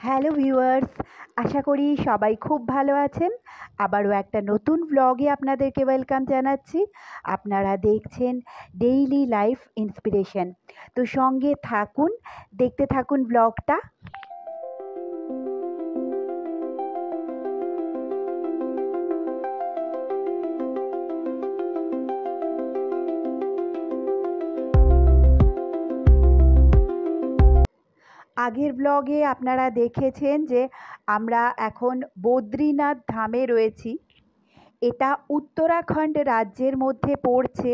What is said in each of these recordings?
Hello viewers, আশা করি সবাই খুব ভালো আছেন। আবারও একটা নতুন ব্লগে আপনাদেরকে ওয়েলকাম জানাচ্ছি। আপনারা দেখছেন ডেইলি লাইফ ইন্সপিরেশন। তো সঙ্গে থাকুন, দেখতে থাকুন ব্লগটা। আগের ব্লগে আপনারা দেখেছেন যে আমরা এখন বদ্রীনাথ ধামে রয়েছি। এটা উত্তরাখণ্ড রাজ্যের মধ্যে পড়ছে।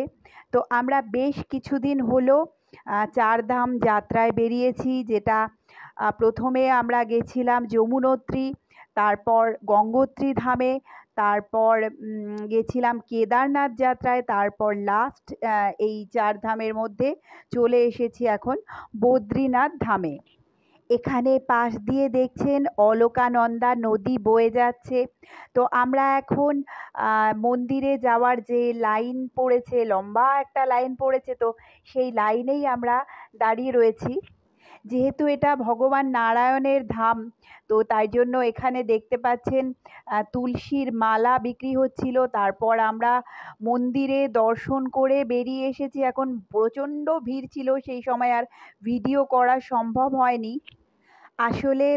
তো আমরা বেশ কিছুদিন হলো চারধাম যাত্রায় বেরিয়েছি, যেটা প্রথমে আমরা গেছিলাম যমুনোত্রী, তারপর গঙ্গোত্রী ধামে, তারপর গেছিলাম কেদারনাথ যাত্রায়, তারপর লাস্ট এই চারধামের মধ্যে চলে এসেছি এখন বদ্রীনাথ ধামে। এখানে পাশ দিয়ে দেখছেন অলকানন্দা নদী বয়ে যাচ্ছে। তো আমরা এখন মন্দিরে যাওয়ার যে লাইন পড়েছে, লম্বা একটা লাইন পড়েছে, তো সেই লাইনেই আমরা দাঁড়িয়ে রয়েছি। যেহেতু এটা ভগবান নারায়ণের ধাম, তো তাই জন্য এখানে দেখতে পাচ্ছেন তুলসীর মালা বিক্রি হচ্ছিল। তারপর আমরা মন্দিরে দর্শন করে বেরিয়ে এসেছি। এখন প্রচণ্ড ভিড় ছিল, সেই সময় আর ভিডিও করা সম্ভব হয়নি। আসলে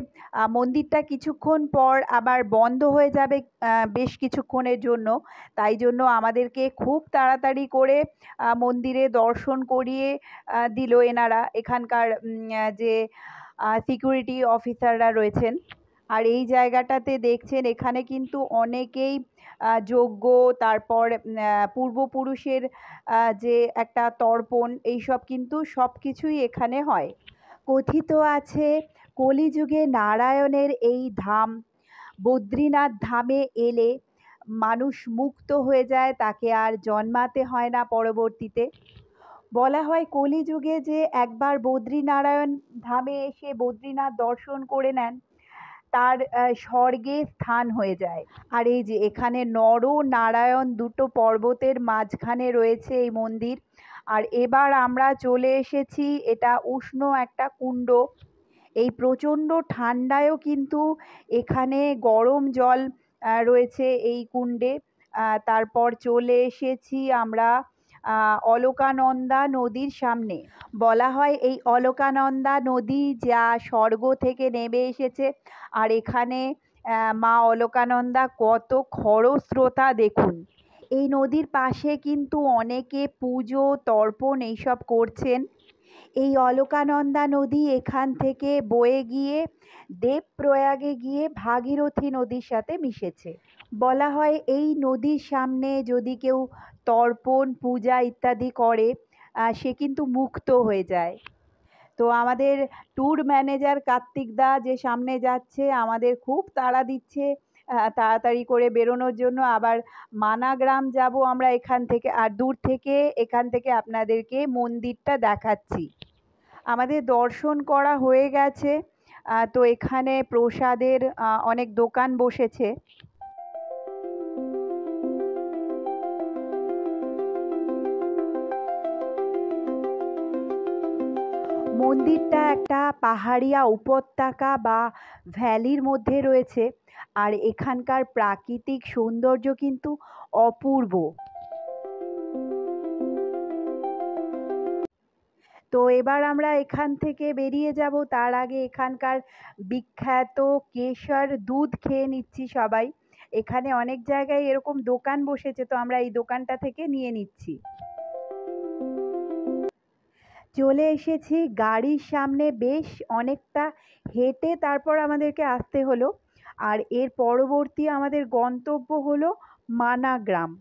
মন্দিরটা কিছুক্ষণ পর আবার বন্ধ হয়ে যাবে বেশ কিছুক্ষণের জন্য। তাই জন্য আমাদেরকে খুব তাড়াতাড়ি করে মন্দিরে দর্শন করিয়ে দিল এনারা, এখানকার যে সিকিউরিটি অফিসাররা রয়েছেন। আর এই জায়গাটাতে দেখছেন এখানে কিন্তু অনেকেই যজ্ঞ, তারপর পূর্বপুরুষের যে একটা তর্পণ, এইসব কিন্তু সব কিছুই এখানে হয়। কথিত আছে কলিযুগে নারায়ণের এই ধাম বদ্রীনাথ ধামে এলে মানুষ মুক্ত হয়ে যায়, তাকে আর জন্মাতে হয় না পরবর্তীতে। বলা হয় কলিযুগে যে একবার বদ্রীনারায়ণ ধামে এসে বদ্রীনাথ দর্শন করে নেন, তার স্বর্গে স্থান হয়ে যায়। আর এই যে এখানে নর নারায়ণ দুটো পর্বতের মাঝখানে রয়েছে এই মন্দির। আর এবার আমরা চলে এসেছি, এটা উষ্ণ একটা কুণ্ড। এই প্রচণ্ড ঠান্ডায়ও কিন্তু এখানে গরম জল রয়েছে এই কুণ্ডে। তারপর চলে এসেছি আমরা অলকানন্দা নদীর সামনে। বলা হয় এই অলকানন্দা নদী যা স্বর্গ থেকে নেমে এসেছে। আর এখানে মা অলকানন্দা কত খরস্রোতা দেখুন। এই নদীর পাশে কিন্তু অনেকে পুজো তর্পণ এইসব করছেন। এই অলকানন্দা নদী এখান থেকে বয়ে গিয়ে দেবপ্রয়াগে গিয়ে ভাগীরথী নদীর সাথে মিশেছে। বলা হয় এই নদীর সামনে যদি কেউ তর্পণ, পূজা ইত্যাদি করে, সে কিন্তু মুক্ত হয়ে যায়। তো আমাদের ট্যুর ম্যানেজার কার্তিক দা যে সামনে যাচ্ছে, আমাদের খুব তাড়া দিচ্ছে তাড়াতাড়ি করে বেরোনোর জন্য। আবার মানাগ্রাম যাব আমরা এখান থেকে, আর দূর থেকে এখান থেকে আপনাদেরকে মন্দিরটা দেখাচ্ছি। আমাদের দর্শন করা হয়ে গেছে। তো এখানে প্রসাদের অনেক দোকান বসেছে। মন্দিরটা একটা পাহাড়িয়া উপত্যকা বা ভ্যালির মধ্যে রয়েছে। আর এখানকার প্রাকৃতিক সৌন্দর্য কিন্তু অপূর্ব। তো এবার আমরা এখান থেকে বেরিয়ে যাব, তার আগে এখানকার বিখ্যাত কেশর দুধ খেয়ে নিচ্ছি সবাই। এখানে অনেক জায়গায় এরকম দোকান বসেছে, তো আমরা এই দোকানটা থেকে নিয়ে নিচ্ছি। চলে এসেছি গাড়ির সামনে, বেশ অনেকটা হেঁটে তারপর আমাদেরকে আসতে হলো। আর এর পরবর্তী আমাদের গন্তব্য হলো মানাগ্রাম,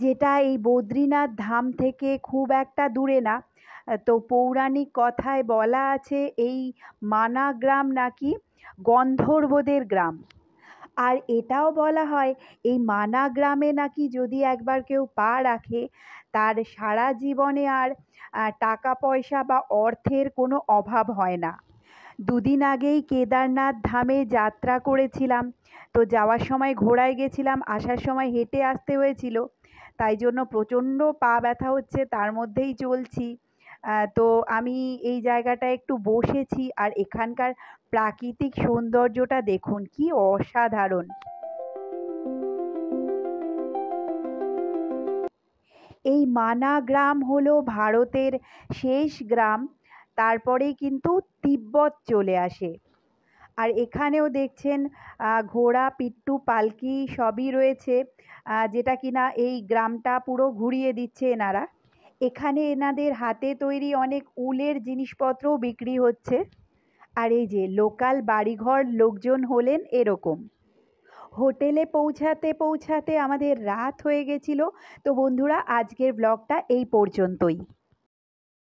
যেটা এই বদ্রীনাথ ধাম থেকে খুব একটা দূরে না। তো পৌরাণিক কথায় বলা আছে এই মানাগ্রাম নাকি গন্ধর্বদের গ্রাম। আর এটাও বলা হয় এই মানা গ্রামে নাকি যদি একবার কেউ পা রাখে, তার সারা জীবনে আর টাকা পয়সা বা অর্থের কোনো অভাব হয় না। দুদিন আগেই কেদারনাথ ধামে যাত্রা করেছিলাম। তো যাওয়ার সময় ঘোড়ায় গেছিলাম, আসার সময় হেঁটে আসতে হয়েছিল। তাই জন্য প্রচণ্ড পা ব্যথা হচ্ছে, তার মধ্যেই চলছি। তো আমি এই জায়গাটায় একটু বসেছি আর এখানকার প্রাকৃতিক সৌন্দর্যটা দেখুন কি অসাধারণ। এই মানা গ্রাম হলো ভারতের শেষ গ্রাম, তারপরেই কিন্তু তিব্বত চলে আসে। আর এখানেও দেখছেন ঘোড়া, পিট্টু, পালকি সবই রয়েছে, যেটা কিনা এই গ্রামটা পুরো ঘুরিয়ে দিচ্ছে এনারা। এখানে এনাদের হাতে তৈরি অনেক উলের জিনিসপত্রও বিক্রি হচ্ছে। আর এই যে লোকাল বাড়িঘর লোকজন হলেন এরকম। হোটেলে পৌঁছাতে পৌঁছাতে আমাদের রাত হয়ে গেছিল। তো বন্ধুরা, আজকের ব্লগটা এই পর্যন্তই।